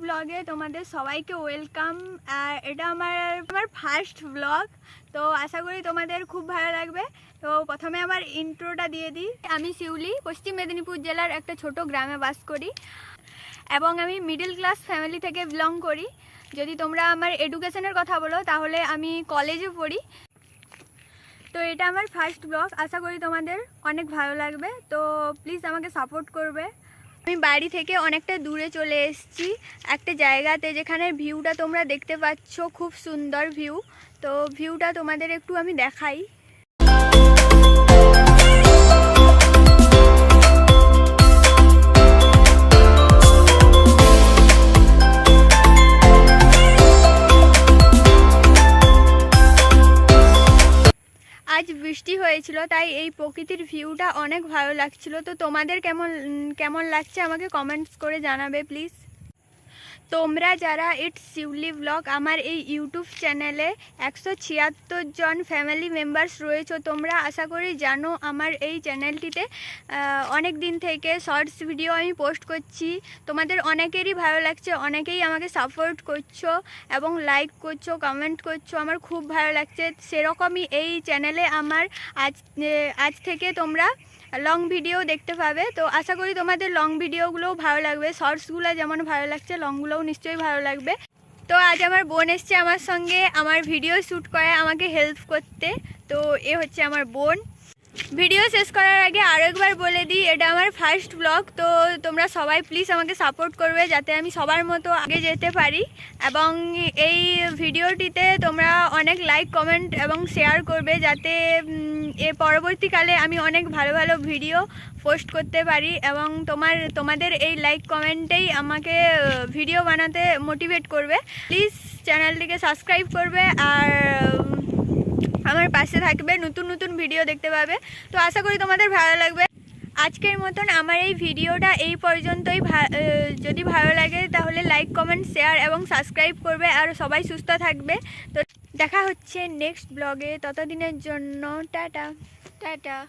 ব্লগে তোমাদের সবাইকে ওয়েলকাম। এটা আমার ফার্স্ট ব্লগ, তো আশা করি তোমাদের খুব ভালো লাগবে। তো প্রথমে আমার ইন্ট্রোটা দিয়ে দিই। আমি শিউলি, পশ্চিম মেদিনীপুর জেলার একটা ছোট গ্রামে বাস করি এবং আমি মিডল ক্লাস ফ্যামিলি থেকে বিলং করি। যদি তোমরা আমার এডুকেশনের কথা বলো তাহলে আমি কলেজে পড়ি। তো এটা আমার ফার্স্ট ব্লগ, আশা করি তোমাদের অনেক ভালো লাগবে। তো প্লিজ আমাকে সাপোর্ট করবে। আমি বাড়ি থেকে অনেকটা দূরে চলে এসেছি একটা জায়গাতে, যেখানে ভিউটা তোমরা দেখতে পাচ্ছ, খুব সুন্দর ভিউ। তো ভিউটা তোমাদের একটু আমি দেখাই। আজ বৃষ্টি হয়েছিল, তাই এই প্রকৃতির ভিউটা অনেক ভালো লাগছিল। তো তোমাদের কেমন লাগছে আমাকে কমেন্টস করে জানাবে প্লিজ। তোমরা যারা ইটস শিউলি ব্লগ আমার এই ইউটিউব চ্যানেলে 176 জন ফ্যামিলি মেম্বার্স রয়েছে, তোমরা আশা করি জানো আমার এই চ্যানেলটিতে অনেক দিন থেকে শর্টস ভিডিও আমি পোস্ট করছি। তোমাদের অনেকেরই ভালো লাগছে, অনেকেই আমাকে সাপোর্ট করছো এবং লাইক করছো, কমেন্ট করছো, আমার খুব ভালো লাগছে। সেরকমই এই চ্যানেলে আমার আজ থেকে তোমরা লং ভিডিও দেখতে পাবে। তো আশা করি তোমাদের লং ভিডিওগুলোও ভালো লাগবে, শর্টসগুলো যেমন ভালো লাগছে লংগুলোও নিশ্চয়ই ভালো লাগবে। তো আজ আমার বোন এসছে আমার সঙ্গে আমার ভিডিও শ্যুট করে আমাকে হেল্প করতে। তো এ হচ্ছে আমার বোন। ভিডিও শেষ করার আগে আরও একবার বলে দিই, এটা আমার ফার্স্ট ব্লগ। তো তোমরা সবাই প্লিজ আমাকে সাপোর্ট করবে যাতে আমি সবার মতো আগে যেতে পারি, এবং এই ভিডিওটিতে তোমরা অনেক লাইক, কমেন্ট এবং শেয়ার করবে, যাতে এর পরবর্তীকালে আমি অনেক ভালো ভালো ভিডিও পোস্ট করতে পারি। এবং তোমাদের এই লাইক কমেন্টেই আমাকে ভিডিও বানাতে মোটিভেট করবে। প্লিজ চ্যানেলটিকে সাবস্ক্রাইব করবে আর আমার পাশে থাকবে, নতুন নতুন ভিডিও দেখতে পাবে। তো আশা করি তোমাদের ভালো লাগবে। আজকের মতন আমার এই ভিডিওটা এই পর্যন্তই। যদি ভালো লাগে তাহলে লাইক, কমেন্ট, শেয়ার এবং সাবস্ক্রাইব করবে। আর সবাই সুস্থ থাকবে। তো দেখা হচ্ছে নেক্সট ব্লগে, ততদিনের জন্য টাটা টাটা।